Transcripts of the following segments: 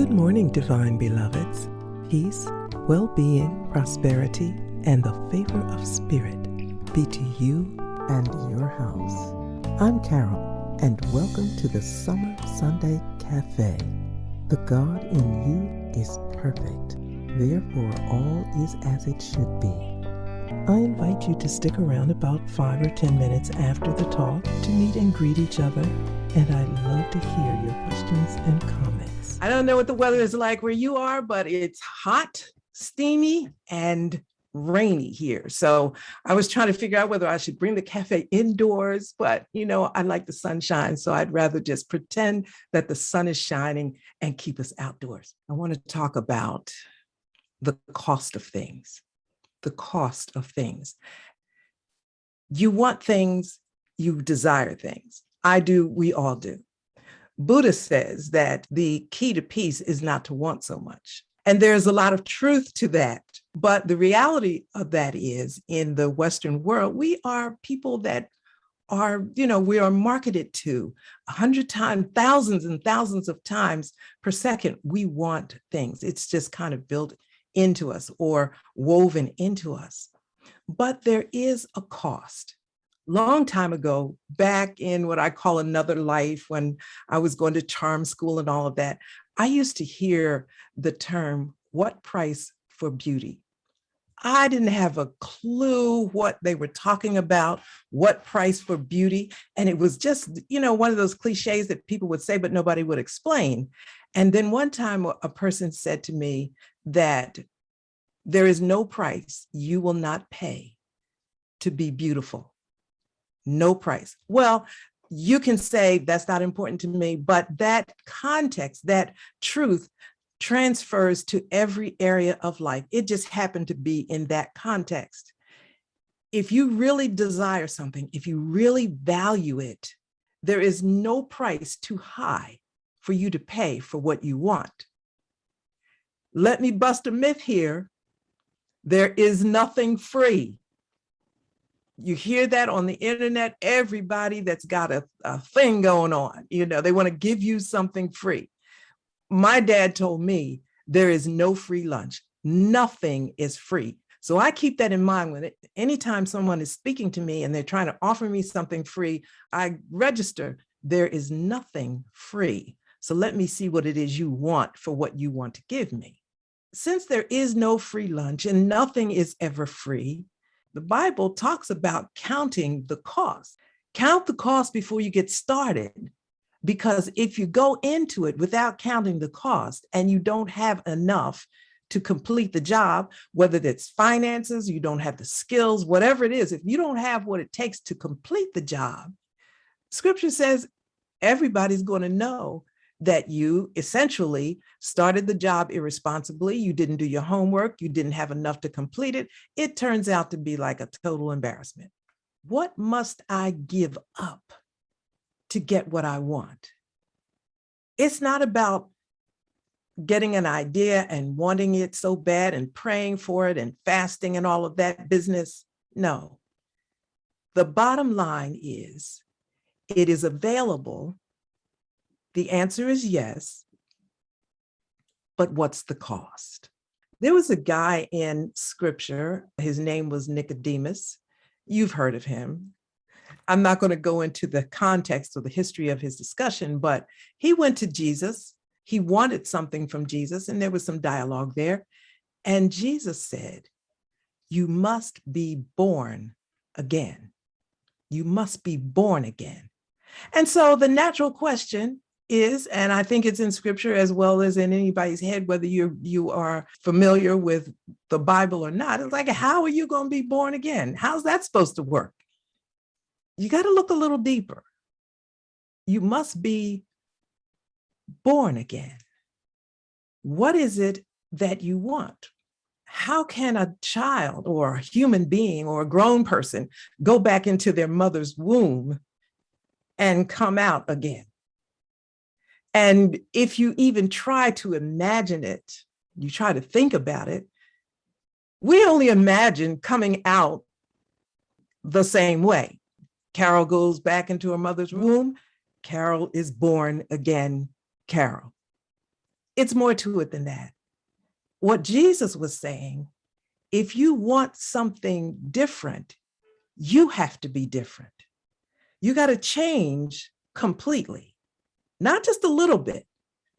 Good morning, divine beloveds. Peace, well-being, prosperity, and the favor of spirit be to you and your house. I'm Carol, and welcome to the Summer Sunday Café. The God in you is perfect. Therefore, all is as it should be. I invite you to stick around about 5 or 10 minutes after the talk to meet and greet each other, and I'd love to hear your questions and comments. I don't know what the weather is like where you are, but it's hot, steamy, and rainy here. So I was trying to figure out whether I should bring the cafe indoors, but I like the sunshine, so I'd rather just pretend that the sun is shining and keep us outdoors. I want to talk about the cost of things. The cost of things. You want things, you desire things. I do, we all do. Buddha says that the key to peace is not to want so much. And there's a lot of truth to that. But the reality of that is, in the Western world, we are people that are, we are marketed to 100 times, thousands and thousands of times per second. We want things. It's just kind of built into us or woven into us. But there is a cost. Long time ago, back in what I call another life, when I was going to charm school and all of that, I used to hear the term, what price for beauty? I didn't have a clue what they were talking about, what price for beauty. And it was just, one of those cliches that people would say, but nobody would explain. And then one time a person said to me that there is no price you will not pay to be beautiful. No price. Well, you can say that's not important to me, but that context, that truth transfers to every area of life. It just happened to be in that context. If you really desire something, if you really value it, there is no price too high for you to pay for what you want. Let me bust a myth here. There is nothing free. You hear that on the internet, everybody that's got a thing going on, they want to give you something free. My dad told me there is no free lunch. Nothing is free. So I keep that in mind when anytime someone is speaking to me and they're trying to offer me something free, I register, there is nothing free. So let me see what it is you want for what you want to give me. Since there is no free lunch and nothing is ever free, the Bible talks about counting the cost. Count the cost before you get started, because if you go into it without counting the cost and you don't have enough to complete the job, whether it's finances, you don't have the skills, whatever it is, if you don't have what it takes to complete the job, Scripture says everybody's going to know that you essentially started the job irresponsibly. You didn't do your homework. You didn't have enough to complete it. It turns out to be like a total embarrassment. What must I give up to get what I want? It's not about getting an idea and wanting it so bad and praying for it and fasting and all of that business. No. The bottom line is, it is available. The answer is yes, but what's the cost? There was a guy in Scripture, his name was Nicodemus. You've heard of him. I'm not going to go into the context or the history of his discussion, but he went to Jesus. He wanted something from Jesus, and there was some dialogue there. And Jesus said, you must be born again. You must be born again. And so the natural question is, and I think it's in Scripture as well as in anybody's head, whether you are familiar with the Bible or not, it's like, how are you going to be born again? How's that supposed to work? You got to look a little deeper. You must be born again. What is it that you want? How can a child or a human being or a grown person go back into their mother's womb and come out again? And if you even try to imagine it, you try to think about it, we only imagine coming out the same way. Carol goes back into her mother's womb. Carol is born again, Carol. It's more to it than that. What Jesus was saying, if you want something different, you have to be different. You got to change completely, not just a little bit.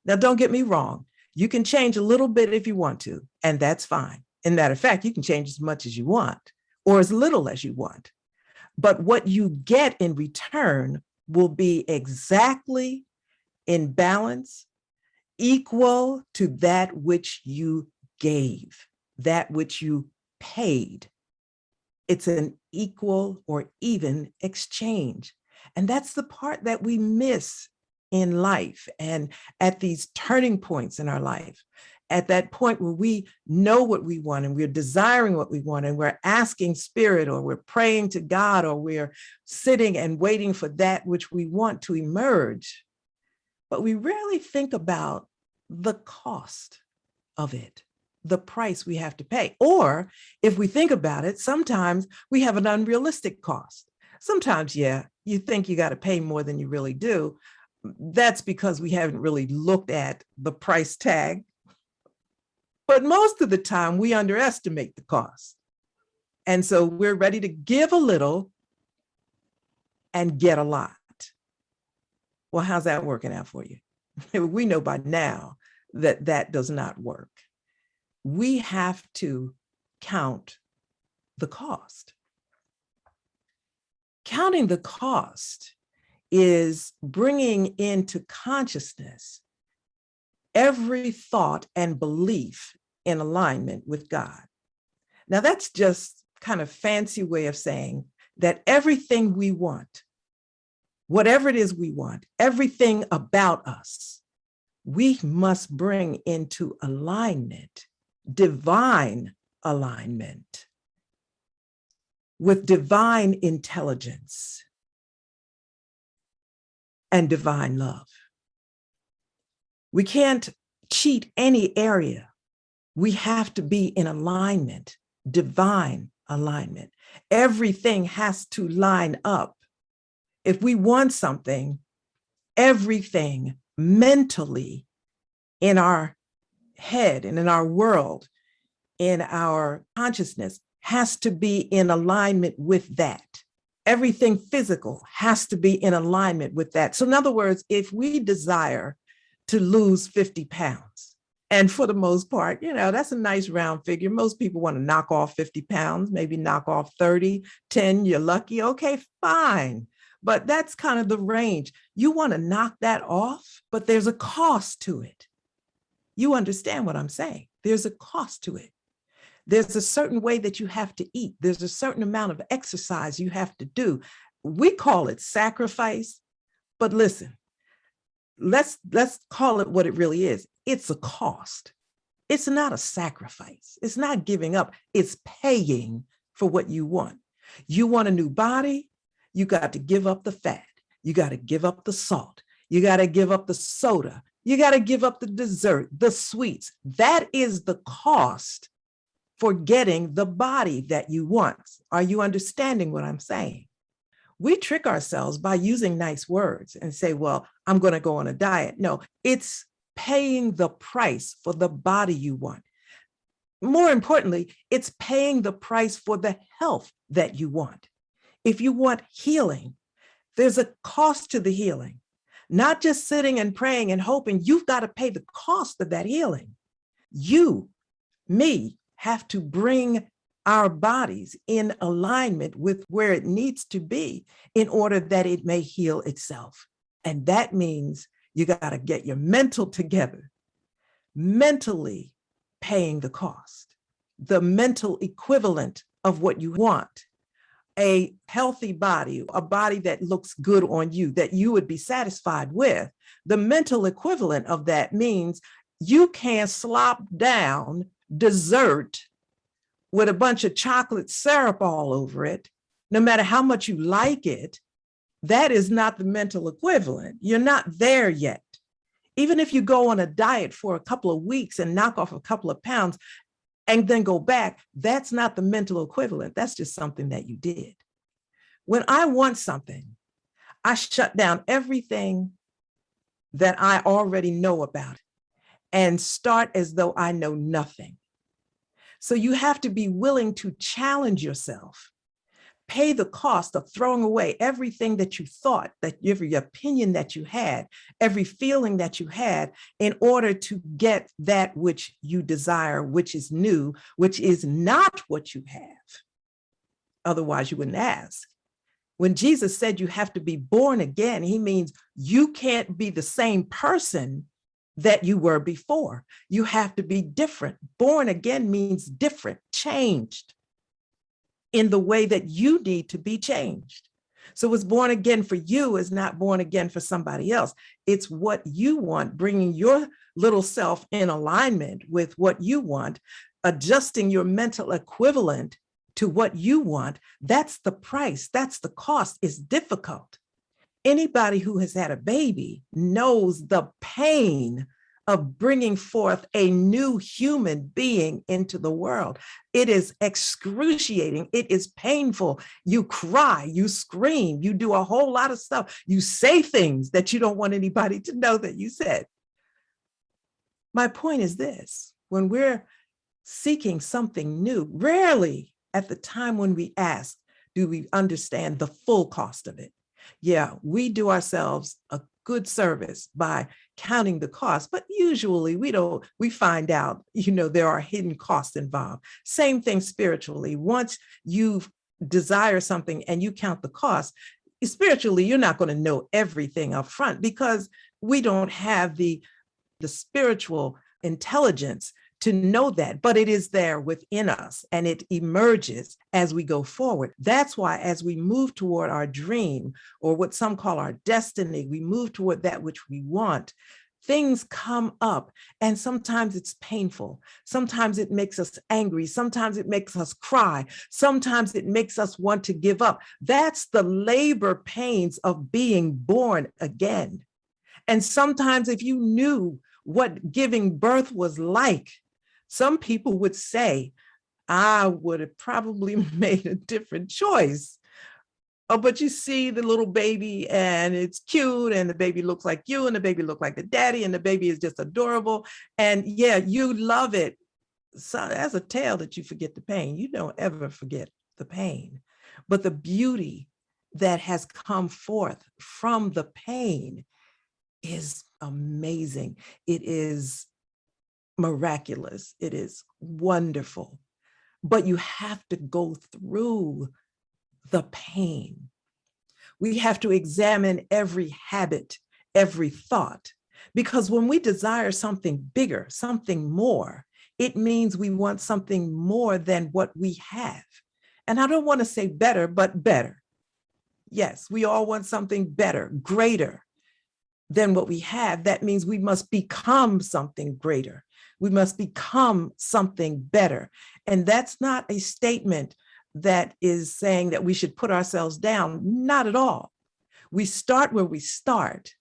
Now, don't get me wrong. You can change a little bit if you want to, and that's fine. In matter of fact, you can change as much as you want or as little as you want. But what you get in return will be exactly in balance, equal to that which you gave, that which you paid. It's an equal or even exchange. And that's the part that we miss in life and at these turning points in our life. At that point where we know what we want and we're desiring what we want and we're asking spirit or we're praying to God or we're sitting and waiting for that which we want to emerge. But we rarely think about the cost of it, the price we have to pay. Or if we think about it, sometimes we have an unrealistic cost. Sometimes, yeah, you think you got to pay more than you really do. That's because we haven't really looked at the price tag. But most of the time, we underestimate the cost. And so we're ready to give a little and get a lot. Well, how's that working out for you? We know by now that that does not work. We have to count the cost. Counting the cost is bringing into consciousness every thought and belief in alignment with God. Now, that's just kind of fancy way of saying that everything we want, whatever it is we want, everything about us, we must bring into alignment, divine alignment, with divine intelligence and divine love. We can't cheat any area. We have to be in alignment, divine alignment. Everything has to line up. If we want something, everything mentally in our head and in our world, in our consciousness, has to be in alignment with that. Everything physical has to be in alignment with that. So in other words, if we desire to lose 50 pounds, and for the most part, that's a nice round figure. Most people want to knock off 50 pounds, maybe knock off 30, 10, you're lucky. Okay, fine. But that's kind of the range. You want to knock that off, but there's a cost to it. You understand what I'm saying? There's a cost to it. There's a certain way that you have to eat. There's a certain amount of exercise you have to do. We call it sacrifice, but listen, let's call it what it really is. It's a cost. It's not a sacrifice. It's not giving up. It's paying for what you want. You want a new body? You got to give up the fat. You got to give up the salt. You got to give up the soda. You got to give up the dessert, the sweets. That is the cost for getting the body that you want. Are you understanding what I'm saying? We trick ourselves by using nice words and say, well, I'm going to go on a diet. No, it's paying the price for the body you want. More importantly, it's paying the price for the health that you want. If you want healing, there's a cost to the healing. Not just sitting and praying and hoping. You've got to pay the cost of that healing. You, me, have to bring our bodies in alignment with where it needs to be in order that it may heal itself. And that means you got to get your mental together, mentally paying the cost, the mental equivalent of what you want. A healthy body, a body that looks good on you, that you would be satisfied with. The mental equivalent of that means you can't slop down dessert with a bunch of chocolate syrup all over it, no matter how much you like it. That is not the mental equivalent. You're not there yet. Even if you go on a diet for a couple of weeks and knock off a couple of pounds and then go back, that's not the mental equivalent. That's just something that you did. When I want something, I shut down everything that I already know about it. and start as though I know nothing. So you have to be willing to challenge yourself, pay the cost of throwing away everything that you thought, that every opinion that you had, every feeling that you had, in order to get that which you desire, which is new, which is not what you have. Otherwise, you wouldn't ask. When Jesus said you have to be born again, he means you can't be the same person that you were before. You have to be different. Born again means different, changed in the way that you need to be changed. So what's born again for you is not born again for somebody else. It's what you want, bringing your little self in alignment with what you want, adjusting your mental equivalent to what you want. That's the price. That's the cost. It's difficult. Anybody who has had a baby knows the pain of bringing forth a new human being into the world. It is excruciating. It is painful. You cry, you scream, you do a whole lot of stuff. You say things that you don't want anybody to know that you said. My point is this: when we're seeking something new, rarely at the time when we ask, do we understand the full cost of it. Yeah, we do ourselves a good service by counting the cost, but usually we find out, there are hidden costs involved. Same thing spiritually. Once you desire something and you count the cost, spiritually, you're not going to know everything up front because we don't have the spiritual intelligence to know that, but it is there within us and it emerges as we go forward. That's why as we move toward our dream, or what some call our destiny, we move toward that which we want, things come up, and sometimes it's painful. Sometimes it makes us angry. Sometimes it makes us cry. Sometimes it makes us want to give up. That's the labor pains of being born again. And sometimes if you knew what giving birth was like, some people would say, I would have probably made a different choice. Oh, but you see the little baby and it's cute, and the baby looks like you, and the baby looks like the daddy, and the baby is just adorable. And yeah, you love it. So that's a tale that you forget the pain. You don't ever forget the pain. But the beauty that has come forth from the pain is amazing. It is miraculous. It is wonderful. But you have to go through the pain. We have to examine every habit, every thought, because when we desire something bigger, something more, it means we want something more than what we have. And I don't want to say better, but better. Yes, we all want something better, greater than what we have. That means we must become something greater. We must become something better. And that's not a statement that is saying that we should put ourselves down. Not at all. We start where we start.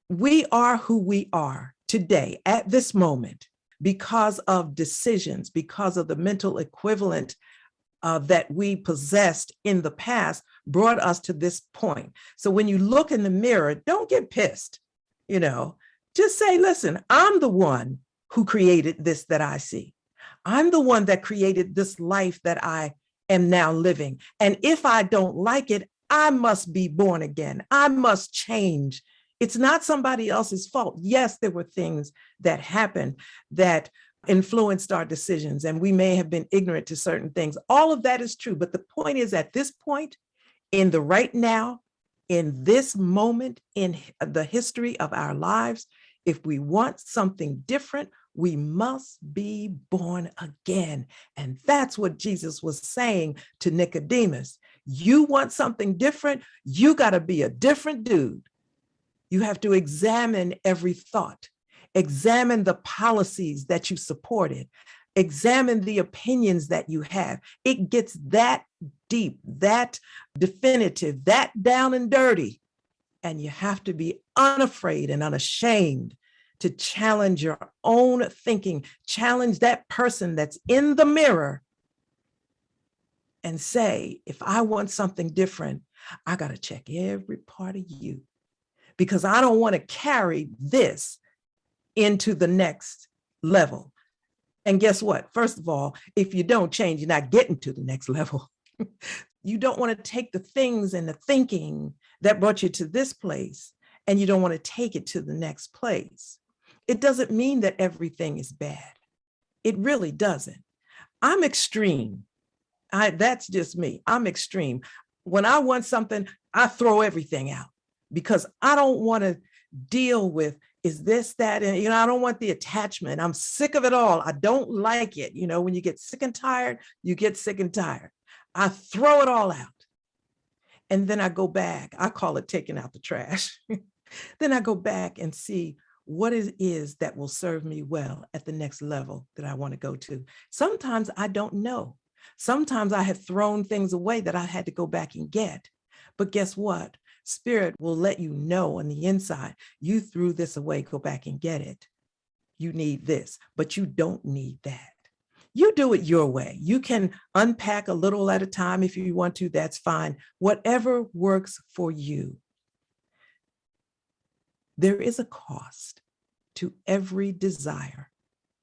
We are who we are today at this moment because of decisions, because of the mental equivalent that we possessed in the past brought us to this point. So when you look in the mirror, don't get pissed, just say, listen, I'm the one who created this that I see. I'm the one that created this life that I am now living. And if I don't like it, I must be born again. I must change. It's not somebody else's fault. Yes, there were things that happened that influenced our decisions, and we may have been ignorant to certain things. All of that is true. But the point is, at this point, in the right now, in this moment in the history of our lives, if we want something different, we must be born again. And that's what Jesus was saying to Nicodemus. You want something different, you got to be a different dude. You have to examine every thought, examine the policies that you supported, examine the opinions that you have. It gets that deep, that definitive, that down and dirty. And you have to be unafraid and unashamed to challenge your own thinking, challenge that person that's in the mirror and say, if I want something different, I got to check every part of you, because I don't want to carry this into the next level. And guess what? First of all, if you don't change, you're not getting to the next level. You don't want to take the things and the thinking that brought you to this place, and you don't want to take it to the next place. It doesn't mean that everything is bad. It really doesn't. I'm extreme. That's just me. I'm extreme. When I want something, I throw everything out because I don't want to deal with is this, that, and I don't want the attachment. I'm sick of it all. I don't like it. When you get sick and tired, you get sick and tired. I throw it all out. And then I go back. I call it taking out the trash. Then I go back and see what it is that will serve me well at the next level that I want to go to. Sometimes I don't know. Sometimes I have thrown things away that I had to go back and get. But guess what? Spirit will let you know on the inside, you threw this away, go back and get it. You need this, but you don't need that. You do it your way. You can unpack a little at a time if you want to, that's fine. Whatever works for you. There is a cost to every desire,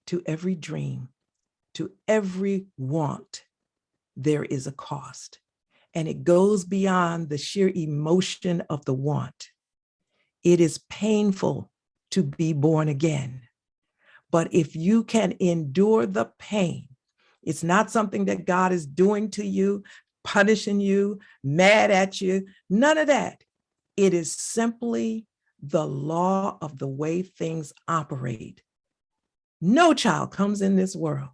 to every dream, to every want. There is a cost. And it goes beyond the sheer emotion of the want. It is painful to be born again. But if you can endure the pain, it's not something that God is doing to you, punishing you, mad at you, none of that. It is simply the law of the way things operate. No child comes in this world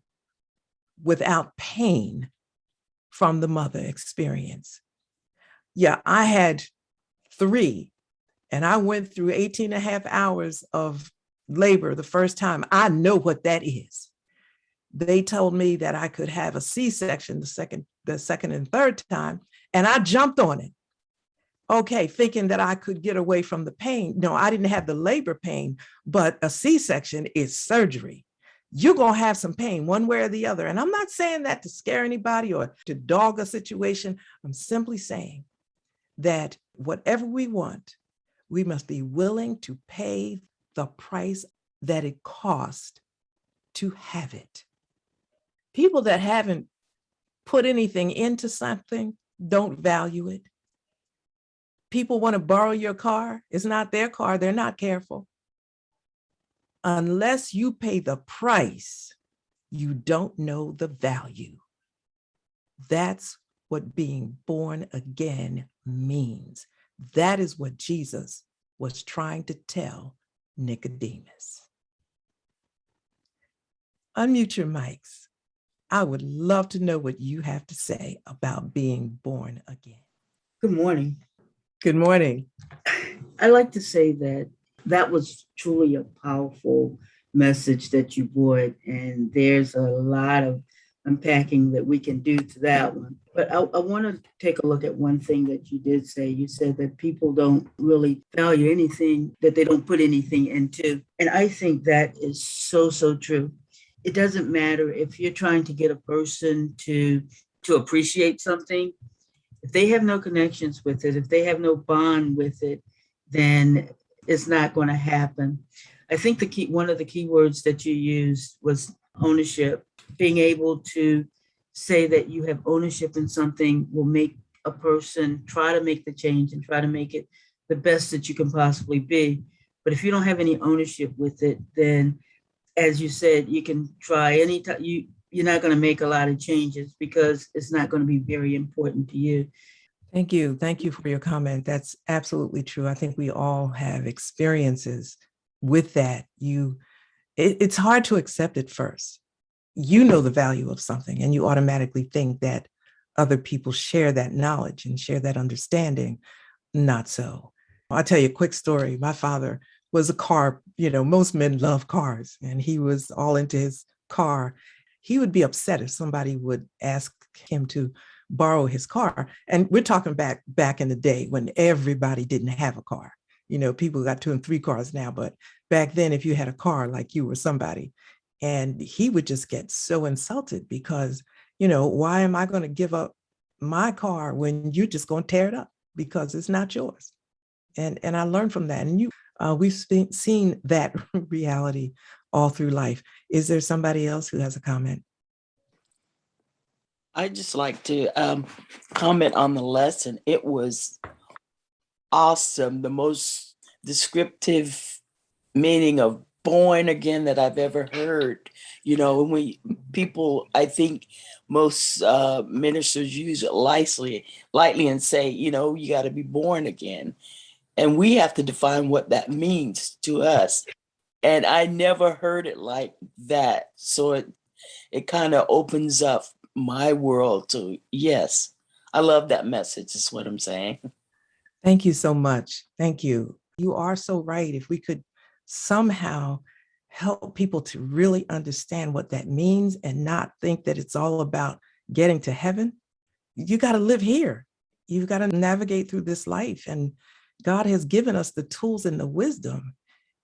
without pain from the mother experience. Yeah, I had 3, and I went through 18 and a half hours of labor the first time. I know what that is. They told me that I could have a C-section the second and third time, and I jumped on it. Okay, thinking that I could get away from the pain. No, I didn't have the labor pain, but a C-section is surgery. You're going to have some pain one way or the other. And I'm not saying that to scare anybody or to dog a situation. I'm simply saying that whatever we want, we must be willing to pay the price that it costs to have it. People that haven't put anything into something don't value it. People want to borrow your car. It's not their car. They're not careful. Unless you pay the price, you don't know the value. That's what being born again means. That is what Jesus was trying to tell Nicodemus. Unmute your mics. I would love to know what you have to say about being born again. Good morning. Good morning. I like to say that was truly a powerful message that you brought, and there's a lot of unpacking that we can do to that one. But I want to take a look at one thing that you did say. You said that people don't really value anything that they don't put anything into. And I think that is so, so true. It doesn't matter if you're trying to get a person to appreciate something. If they have no connections with it, if they have no bond with it, then it's not going to happen. I think one of the key words that you used was ownership. Being able to say that you have ownership in something will make a person try to make the change and try to make it the best that you can possibly be. But if you don't have any ownership with it, then, as you said, you can try any time. You're not going to make a lot of changes because it's not going to be very important to you. Thank you. Thank you for your comment. That's absolutely true. I think we all have experiences with that. It's hard to accept at first. You know the value of something, and you automatically think that other people share that knowledge and share that understanding. Not so. I'll tell you a quick story. My father was a car, most men love cars, and he was all into his car. He would be upset if somebody would ask him to borrow his car. And we're talking back in the day when everybody didn't have a car. People got 2 and 3 cars now, but back then, if you had a car, like you were somebody, and he would just get so insulted because, why am I going to give up my car when you're just going to tear it up because it's not yours? And I learned from that. And we've seen that reality all through life. Is there somebody else who has a comment? I just like to comment on the lesson. It was awesome. The most descriptive meaning of born again that I've ever heard. You know, when people, I think most ministers use it lightly and say, you know, you got to be born again. And we have to define what that means to us. And I never heard it like that. So it kind of opens up my world to, yes, I love that message, is what I'm saying. Thank you so much. Thank you. You are so right. If we could somehow help people to really understand what that means and not think that it's all about getting to heaven, you got to live here. You've got to navigate through this life. And God has given us the tools and the wisdom,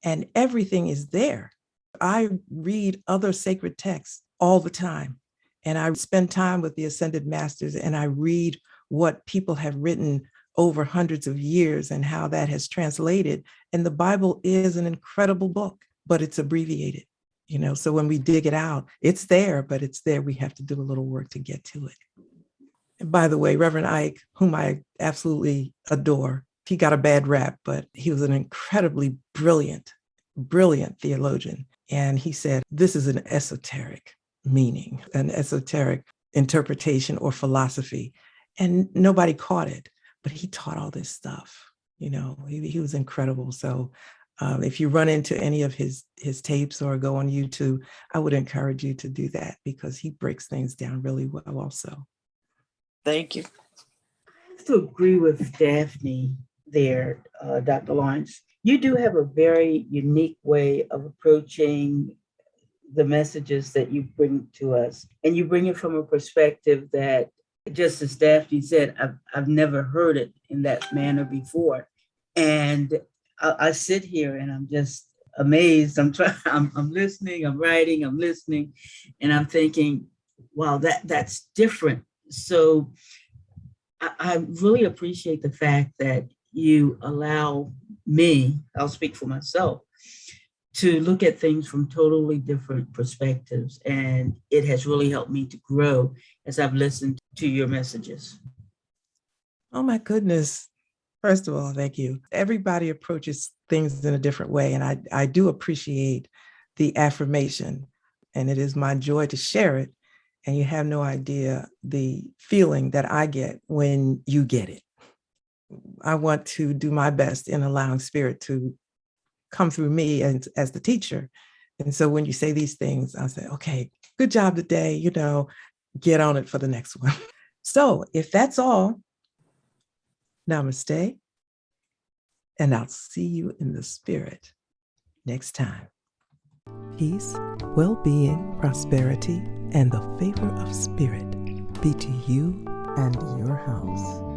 and everything is there. I read other sacred texts all the time, and I spend time with the ascended masters, and I read what people have written over hundreds of years and how that has translated. And the Bible is an incredible book, but it's abbreviated. You know, so when we dig it out, it's there, but it's there. We have to do a little work to get to it. And by the way, Reverend Ike, whom I absolutely adore, he got a bad rap, but he was an incredibly brilliant theologian. And he said, this is an esoteric meaning, an esoteric interpretation or philosophy. And nobody caught it, but he taught all this stuff. You know, he was incredible. So if you run into any of his tapes or go on YouTube, I would encourage you to do that because he breaks things down really well also. Thank you. I have to agree with Daphne there, Dr. Lawrence. You do have a very unique way of approaching the messages that you bring to us. And you bring it from a perspective that, just as Daphne said, I've never heard it in that manner before. And I sit here and I'm just amazed. I'm listening, I'm writing, I'm listening, and I'm thinking, wow, that's different. So I really appreciate the fact that you allow me, I'll speak for myself, to look at things from totally different perspectives. And it has really helped me to grow as I've listened to your messages. Oh my goodness. First of all, thank you. Everybody approaches things in a different way. And I do appreciate the affirmation. And it is my joy to share it. And you have no idea the feeling that I get when you get it. I want to do my best in allowing Spirit to come through me and as the teacher. And so when you say these things, I'll say, okay, good job today, you know, get on it for the next one. So if that's all, namaste, and I'll see you in the spirit next time. Peace, well-being, prosperity, and the favor of Spirit be to you and your house.